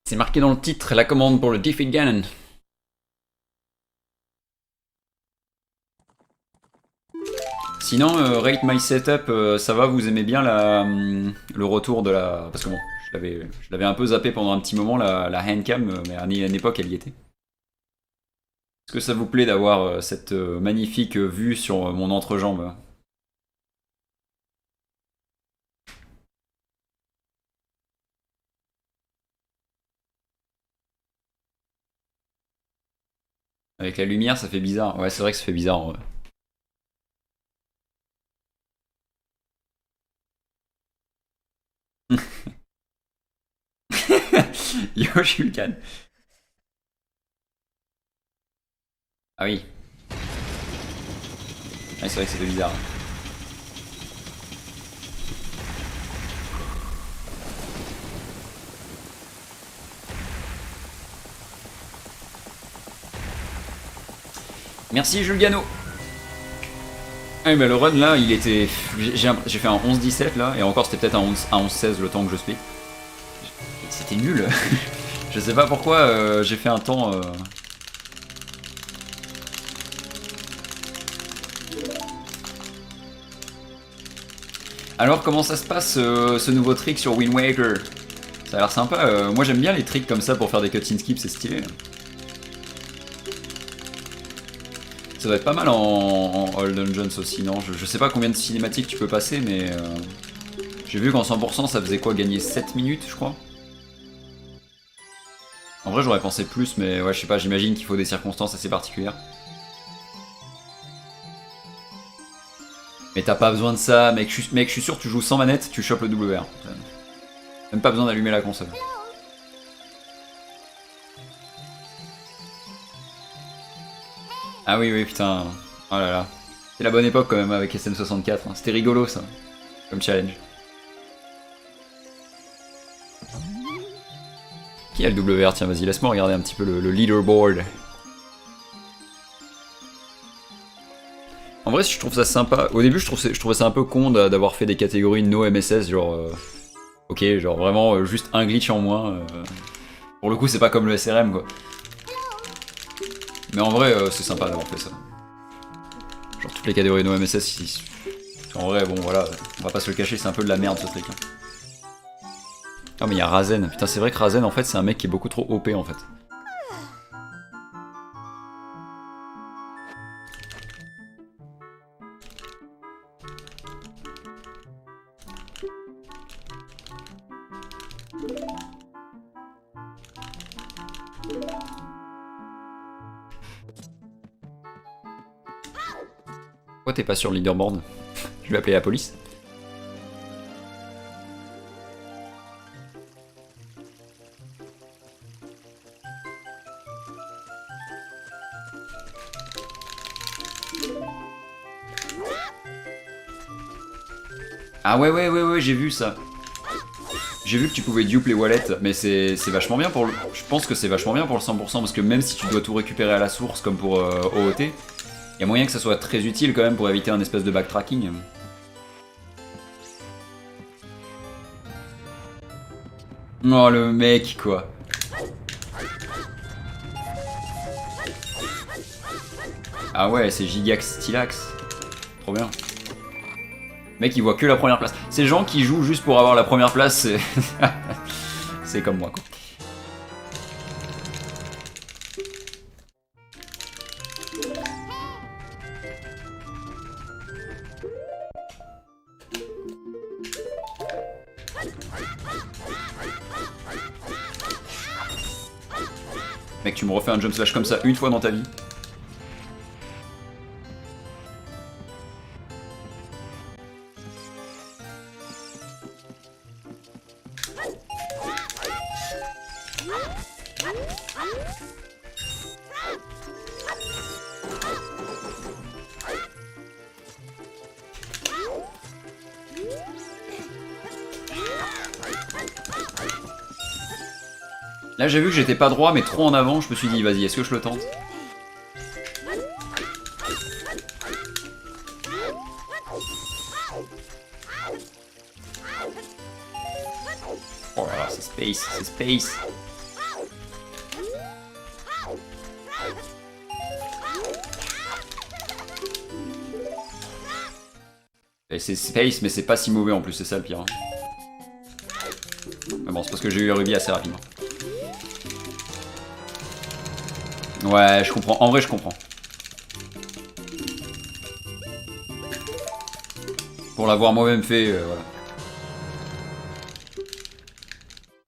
C'est marqué dans le titre, la commande pour le Defeat Ganon. Sinon, Rate My Setup, ça va, vous aimez bien le retour de la... Parce que bon, je l'avais un peu zappé pendant un petit moment, la handcam, mais à une époque, elle y était. Est-ce que ça vous plaît d'avoir cette magnifique vue sur mon entrejambe? Avec la lumière, ça fait bizarre. Ouais, c'est vrai que ça fait bizarre en vrai. Yo, Shulkan. Ah oui. Ouais, c'est vrai que ça fait bizarre. Merci Jules Gano. Ah oui, bah le run là, il était. J'ai fait un 11-17 là, et encore c'était peut-être un 11-16 le temps que je split. C'était nul. Je sais pas pourquoi j'ai fait un temps. Alors comment ça se passe ce nouveau trick sur Wind Waker? Ça a l'air sympa. Moi j'aime bien les tricks comme ça pour faire des cut-in skip, c'est stylé. Ça doit être pas mal en All Dungeons aussi, non je sais pas combien de cinématiques tu peux passer, mais j'ai vu qu'en 100% ça faisait quoi, gagner 7 minutes je crois. En vrai j'aurais pensé plus, mais ouais je sais pas, j'imagine qu'il faut des circonstances assez particulières. Mais t'as pas besoin de ça, mec, je suis sûr que tu joues sans manette, tu chopes le WR. Même pas besoin d'allumer la console. Ah oui, oui, putain. Oh là là. C'est la bonne époque quand même avec SM64. Hein. C'était rigolo ça, comme challenge. Qui a le WR? Tiens, vas-y, laisse-moi regarder un petit peu le leaderboard. En vrai, je trouve ça sympa. Au début, je trouvais ça un peu con d'avoir fait des catégories no MSS, genre. Ok, genre vraiment juste un glitch en moins. Pour le coup, c'est pas comme le SRM quoi. Mais en vrai, c'est sympa d'avoir fait ça. Genre toutes les catégories no MSS, en vrai, bon voilà, on va pas se le cacher, c'est un peu de la merde ce truc. Hein. Ah mais il y a Razen. Putain, c'est vrai que Razen en fait, c'est un mec qui est beaucoup trop OP en fait. Pourquoi t'es pas sur le leaderboard? Je vais appeler la police. Ah ouais, ouais, ouais, ouais, j'ai vu ça. J'ai vu que tu pouvais dupe les wallets, mais c'est vachement bien pour le... Je pense que c'est vachement bien pour le 100%, parce que même si tu dois tout récupérer à la source, comme pour OOT, il y a moyen que ça soit très utile quand même pour éviter un espèce de backtracking. Oh le mec quoi. Ah ouais, c'est Gigax Stylax. Trop bien. Mec, il voit que la première place. Ces gens qui jouent juste pour avoir la première place, c'est... c'est comme moi, quoi. Mec, tu me refais un jump slash comme ça une fois dans ta vie. Là, j'ai vu que j'étais pas droit, mais trop en avant. Je me suis dit, vas-y, est-ce que je le tente? Oh là là, c'est space, c'est space. Et c'est space, mais c'est pas si mauvais en plus, c'est ça le pire. Hein. Mais bon, c'est parce que j'ai eu le rubis assez rapidement. Ouais, je comprends. En vrai, je comprends. Pour l'avoir moi-même fait, voilà.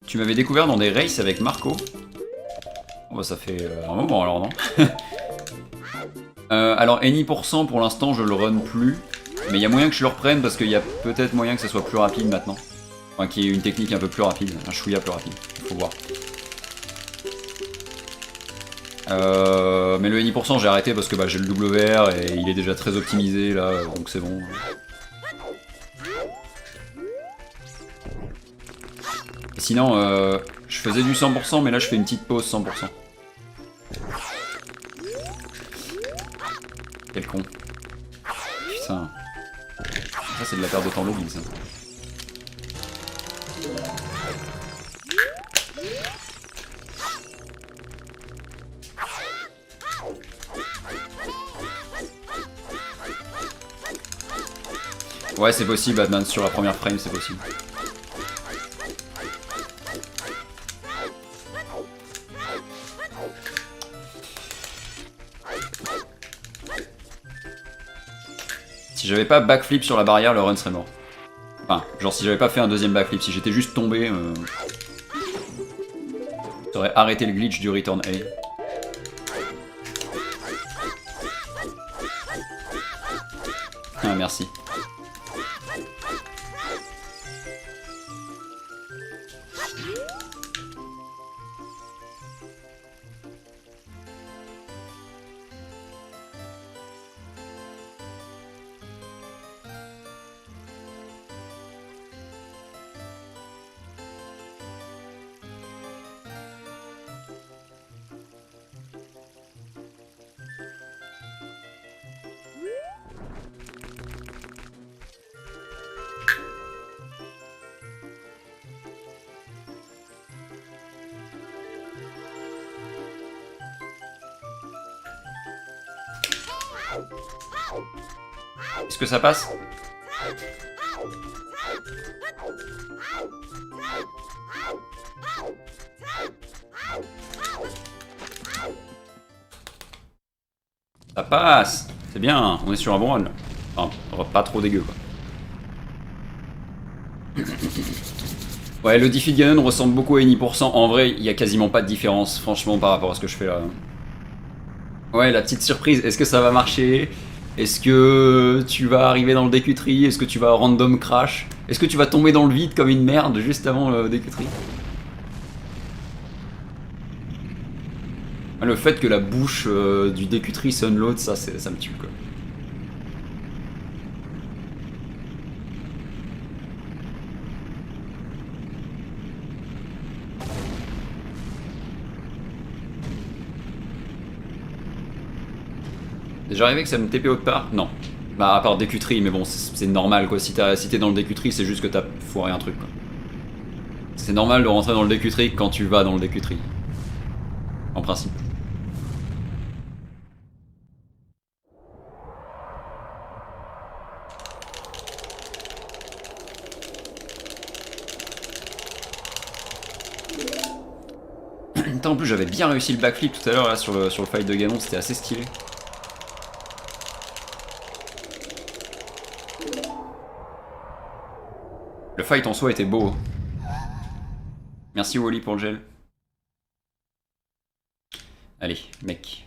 Tu m'avais découvert dans des races avec Marco. Oh bah ça fait un moment alors, non? Alors, Any% pour l'instant, je le run plus. Mais il y a moyen que je le reprenne parce qu'il y a peut-être moyen que ça soit plus rapide maintenant. Enfin, qu'il y ait une technique un peu plus rapide, un chouïa plus rapide. Faut voir. Mais le Any% j'ai arrêté parce que bah, j'ai le WR et il est déjà très optimisé là, donc c'est bon. Et sinon, je faisais du 100% mais là je fais une petite pause 100%. Quel con. Putain. Ça c'est de la perte de temps lobby ça. Ouais c'est possible Batman, sur la première frame c'est possible. Si j'avais pas backflip sur la barrière, le run serait mort. Enfin, genre si j'avais pas fait un deuxième backflip, si j'étais juste tombé, ça aurait arrêté le glitch du return A. Ah merci. Est-ce que ça passe? Ça passe. C'est bien, on est sur un bon run là. Enfin, pas trop dégueu quoi. Ouais, le Diffie Ganon ressemble beaucoup à Any%. En vrai, il y a quasiment pas de différence, franchement, par rapport à ce que je fais là. Ouais, la petite surprise, est-ce que ça va marcher? Est-ce que tu vas arriver dans le décutri? Est-ce que tu vas random crash? Est-ce que tu vas tomber dans le vide comme une merde juste avant le décutri? Le fait que la bouche du décutri s'unload, ça me tue quoi. Déjà arrivé que ça me TP autre part? Non. Bah à part décutri, mais bon c'est normal quoi, si t'es dans le décutri c'est juste que t'as foiré un truc quoi. C'est normal de rentrer dans le décutri quand tu vas dans le décutri. En principe. En plus j'avais bien réussi le backflip tout à l'heure là sur le fight de Ganon, c'était assez stylé. Le fight en soi était beau. Merci Wally pour le gel. Allez, mec.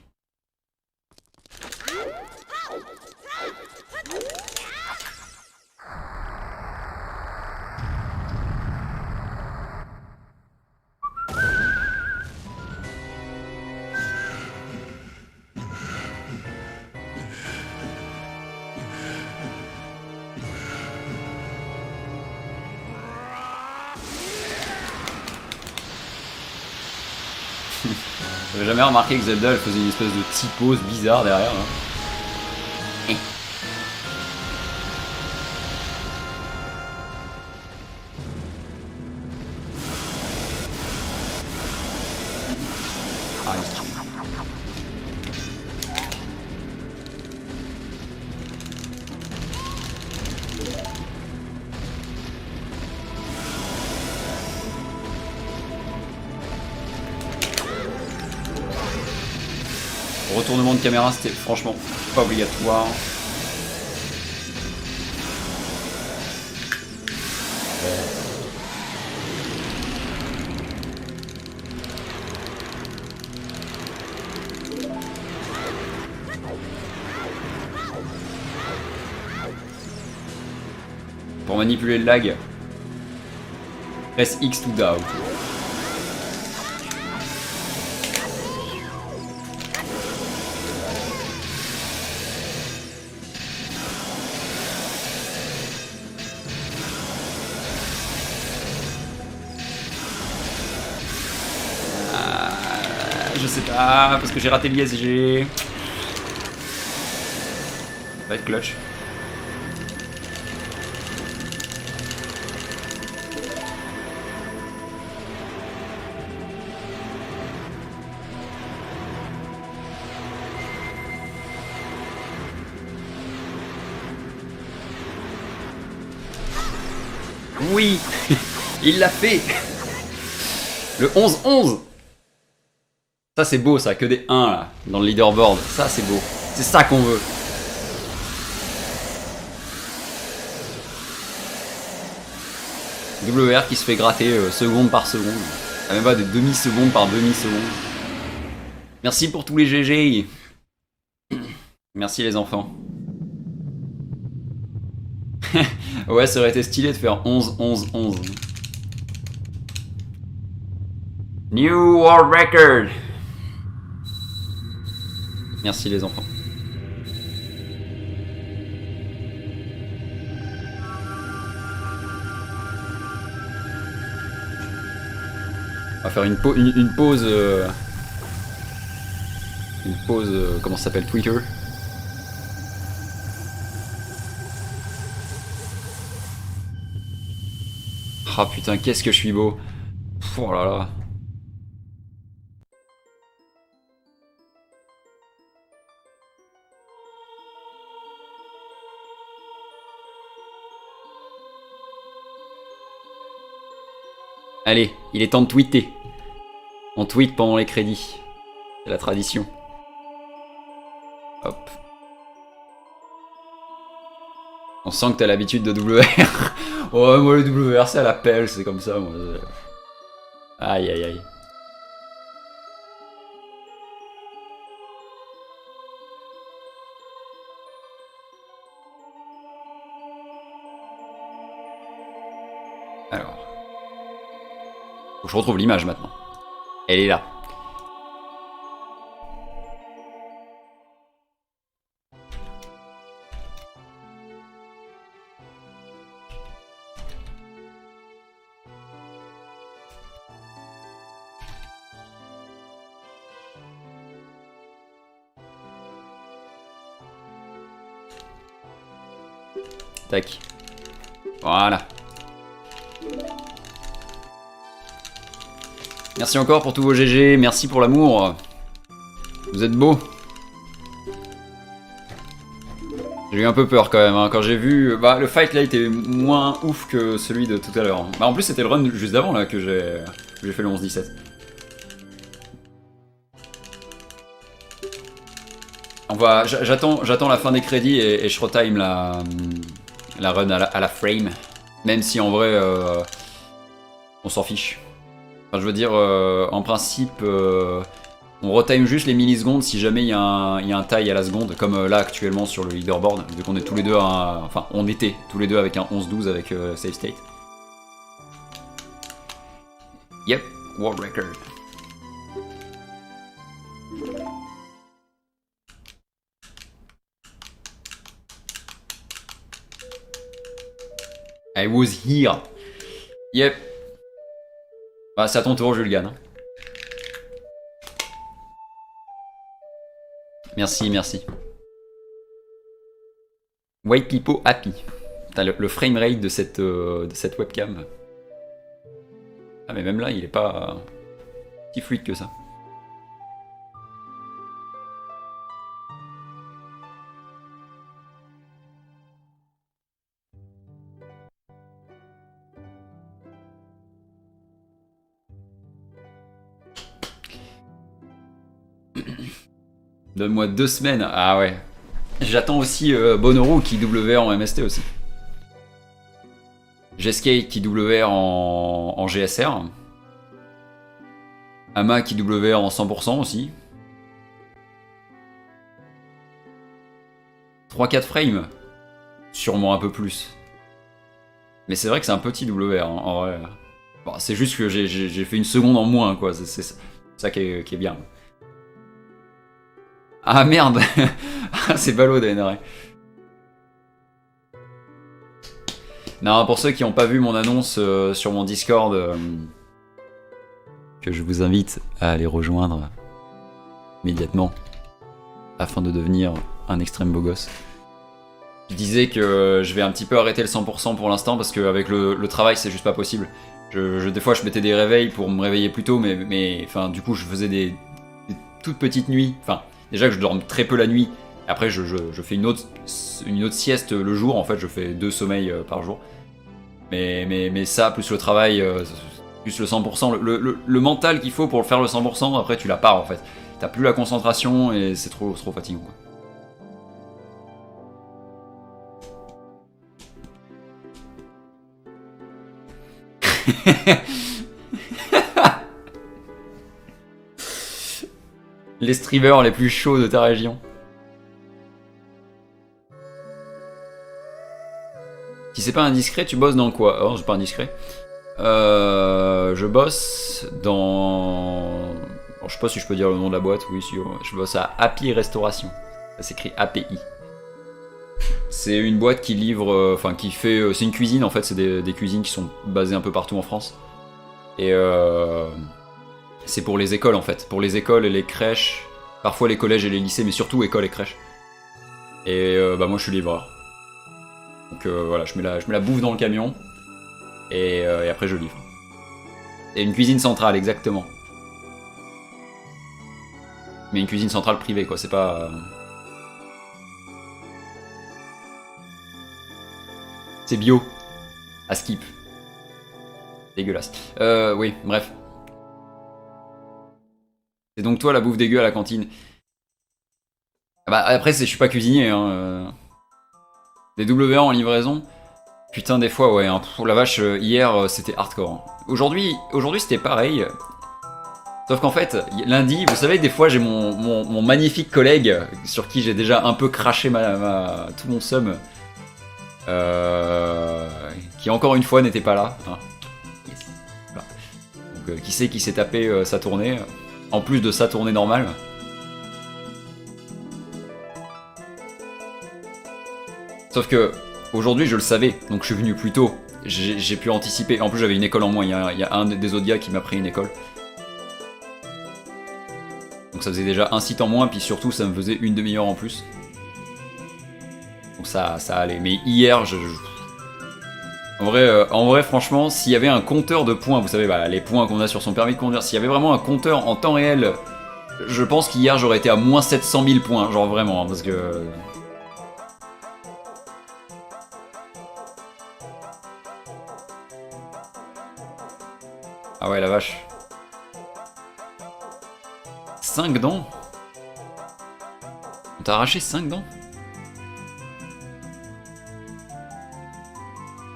J'avais jamais remarqué que Zelda elle faisait une espèce de T-pose bizarre derrière. Hein. Retournement de caméra, c'était franchement pas obligatoire. Pour manipuler le lag, presse X to down. Je sais pas, parce que j'ai raté l'ISG. Ça va être clutch. Oui, il l'a fait. Le 11-11. Ça c'est beau ça, que des 1 là, dans le leaderboard. Ça c'est beau. C'est ça qu'on veut. WR qui se fait gratter seconde par seconde. Ça même pas des demi-secondes par demi-seconde. Merci pour tous les GG. Merci les enfants. Ouais, ça aurait été stylé de faire 11-11-11. New World Record. Merci les enfants. On va faire une pause. Une pause. Comment ça s'appelle? Twitter. Ah putain, qu'est-ce que je suis beau. Oh là là. Allez, il est temps de tweeter. On tweet pendant les crédits. C'est la tradition. Hop. On sent que t'as l'habitude de WR. Oh, moi le WR c'est à la pelle, c'est comme ça. Moi. Aïe aïe aïe. Alors. Faut que je retrouve l'image maintenant. Elle est là. Tac. Voilà. Merci encore pour tous vos GG, merci pour l'amour. Vous êtes beaux. J'ai eu un peu peur quand même, hein. Quand j'ai vu... Bah, le fight là était moins ouf que celui de tout à l'heure. Bah, en plus c'était le run juste d'avant là que j'ai fait le 11-17. J'attends la fin des crédits et je retime la run à la frame. Même si en vrai, on s'en fiche. Enfin, je veux dire, en principe, on retime juste les millisecondes si jamais il y a un taille à la seconde, comme là actuellement sur le leaderboard, vu qu'on est tous les deux enfin, on était tous les deux avec un 11-12 avec save state. Yep, world record. I was here. Yep. Bah, c'est à ton tour, Julgan. Merci, merci. White people happy. Putain, le framerate de cette webcam. Ah, mais même là, il est pas si fluide que ça. Donne-moi 2 semaines. Ah ouais. J'attends aussi Bonoru qui WR en MST aussi. J-Skate qui WR en GSR. Ama qui WR en 100% aussi. 3-4 frames. Sûrement un peu plus. Mais c'est vrai que c'est un petit WR en vrai. Bon, c'est juste que j'ai fait une seconde en moins, quoi. C'est ça qui est bien. Ah merde. C'est ballot d'ANRA. Non, pour ceux qui n'ont pas vu mon annonce sur mon Discord, que je vous invite à aller rejoindre immédiatement afin de devenir un extrême beau gosse. Je disais que je vais un petit peu arrêter le 100% pour l'instant parce qu'avec le travail c'est juste pas possible. Des fois je mettais des réveils pour me réveiller plus tôt, mais enfin, du coup je faisais des toutes petites nuits. Enfin, déjà que je dorme très peu la nuit. Après je fais une autre sieste le jour, en fait je fais 2 sommeils par jour. Mais ça, plus le travail, plus le 100%, le mental qu'il faut pour faire le 100%, après tu l'as pas en fait. T'as plus la concentration et c'est trop fatigant, quoi. Les streamers les plus chauds de ta région. Si c'est pas indiscret, tu bosses dans quoi? Oh, c'est pas indiscret. Je bosse dans... Alors, je sais pas si je peux dire le nom de la boîte. Oui, si, je bosse à Happy Restauration. Ça s'écrit API. C'est une boîte qui livre... Enfin, qui fait... c'est une cuisine, en fait. C'est des cuisines qui sont basées un peu partout en France. Et c'est pour les écoles, en fait. Pour les écoles et les crèches. Parfois les collèges et les lycées, mais surtout écoles et crèches. Et bah moi, je suis livreur. Donc voilà, je mets la bouffe dans le camion. Et après je livre. Et une cuisine centrale, exactement. Mais une cuisine centrale privée, quoi, c'est pas... C'est bio. À skip. Dégueulasse. Oui, bref. C'est donc toi la bouffe dégueu à la cantine. Bah après, je suis pas cuisinier, hein. Des WR en livraison. Putain, des fois, ouais, hein, la vache, hier, c'était hardcore. Hein. Aujourd'hui c'était pareil. Sauf qu'en fait, lundi, vous savez, des fois, j'ai mon magnifique collègue, sur qui j'ai déjà un peu craché tout mon seum, qui encore une fois n'était pas là. Hein. Yes. Voilà. Donc, qui s'est tapé sa tournée, en plus de sa tournée normale. Sauf que aujourd'hui je le savais, donc je suis venu plus tôt. J'ai pu anticiper. En plus j'avais une école en moins, il y a un des autres gars qui m'a pris une école. Donc ça faisait déjà un site en moins, puis surtout ça me faisait une demi-heure en plus. Donc ça allait. Mais hier, en vrai, franchement, s'il y avait un compteur de points, vous savez, bah, les points qu'on a sur son permis de conduire, s'il y avait vraiment un compteur en temps réel, je pense qu'hier j'aurais été à moins 700 000 points, genre vraiment, hein, parce que... Ah ouais, la vache. 5 dents? On t'a arraché 5 dents?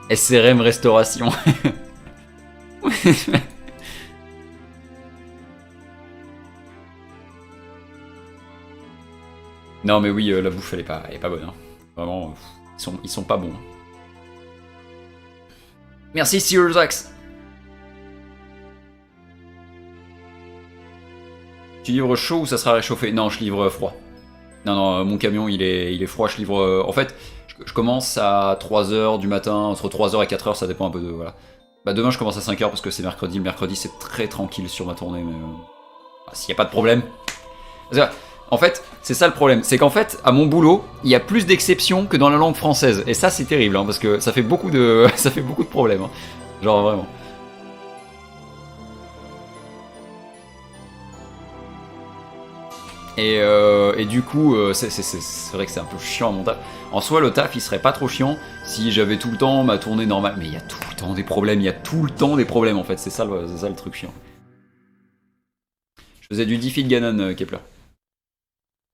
SRM Restauration. Non mais oui, la bouffe elle est pas bonne. Hein. Vraiment, ils sont pas bons. Hein. Merci Sirzax. Tu livres chaud ou ça sera réchauffé? Non, je livre froid. Non, mon camion il est froid, je livre... en fait, je commence à 3h du matin, entre 3h et 4h, ça dépend un peu de... Voilà. Bah demain je commence à 5h parce que c'est mercredi. Le mercredi c'est très tranquille sur ma tournée, mais... s'il n'y a pas de problème. En fait, c'est ça le problème. C'est qu'en fait, à mon boulot, il y a plus d'exceptions que dans la langue française. Et ça c'est terrible, hein, parce que ça fait beaucoup de, ça fait beaucoup de problèmes. Hein. Genre vraiment. Et du coup, c'est vrai que c'est un peu chiant mon taf. En soi, le taf, il serait pas trop chiant si j'avais tout le temps ma tournée normale. Mais il y a tout le temps des problèmes, en fait. C'est ça le truc chiant. Je faisais du defeat Ganon, Kepler.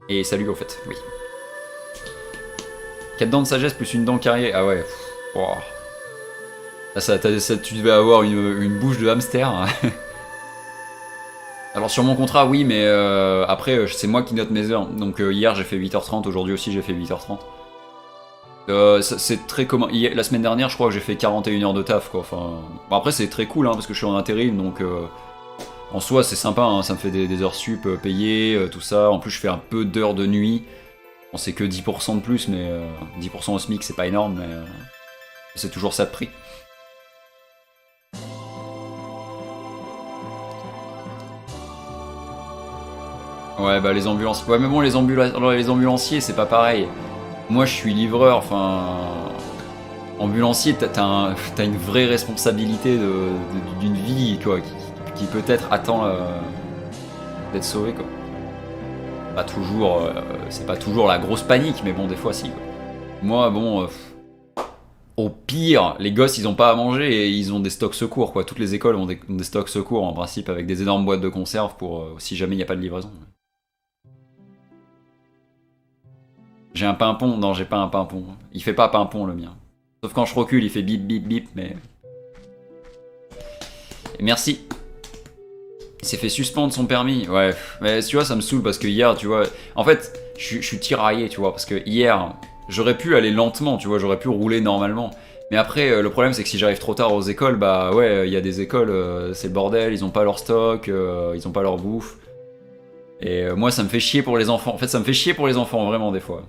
Et salut au fait, oui. 4 dents de sagesse plus une dent carrière. Ah ouais. Oh. Là, tu devais avoir une bouche de hamster. Alors sur mon contrat, oui, mais après, c'est moi qui note mes heures. Donc hier, j'ai fait 8h30, aujourd'hui aussi, j'ai fait 8h30. C'est très commun. La semaine dernière, je crois que j'ai fait 41 heures de taf, quoi. Enfin, bon, après, c'est très cool, hein, parce que je suis en intérim, donc en soi, c'est sympa, hein, ça me fait des heures sup payées, tout ça. En plus, je fais un peu d'heures de nuit. Bon, c'est que 10% de plus, mais 10% au SMIC, c'est pas énorme, mais c'est toujours ça de prix. Ouais, bah les ambulances. Ouais, mais bon, les ambulanciers, c'est pas pareil. Moi, je suis livreur, enfin. Ambulancier, t'as une vraie responsabilité d'une vie, quoi, qui peut-être attend d'être sauvée, quoi. Pas toujours, c'est pas toujours la grosse panique, mais bon, des fois, si, quoi. Moi, bon. Au pire, les gosses, ils ont pas à manger et ils ont des stocks secours, quoi. Toutes les écoles ont des stocks secours, en principe, avec des énormes boîtes de conserve pour si jamais il n'y a pas de livraison. J'ai un pimpon? Non, j'ai pas un pimpon. Il fait pas pimpon, le mien. Sauf quand je recule, il fait bip bip bip, mais... Et merci. Il s'est fait suspendre son permis. Ouais, mais tu vois, ça me saoule parce que hier, tu vois... En fait, je suis tiraillé, tu vois, parce que hier, j'aurais pu aller lentement, tu vois, j'aurais pu rouler normalement. Mais après, le problème, c'est que si j'arrive trop tard aux écoles, bah ouais, il y a des écoles, c'est le bordel, ils ont pas leur stock, ils ont pas leur bouffe. Et moi, ça me fait chier pour les enfants. En fait, ça me fait chier pour les enfants, vraiment, des fois.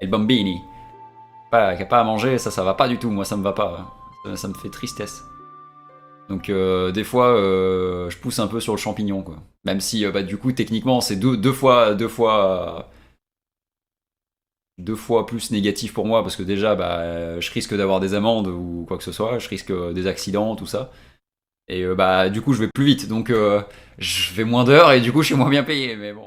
Et le bambini. Qui a pas à manger, ça va pas du tout, moi ça me va pas. Ça me fait tristesse. Donc des fois, je pousse un peu sur le champignon, quoi. Même si, bah, du coup, techniquement, c'est deux fois plus négatif pour moi, parce que déjà, bah, je risque d'avoir des amendes ou quoi que ce soit, je risque des accidents, tout ça. Et bah, du coup, je vais plus vite, donc je fais moins d'heures et du coup, je suis moins bien payé, mais bon.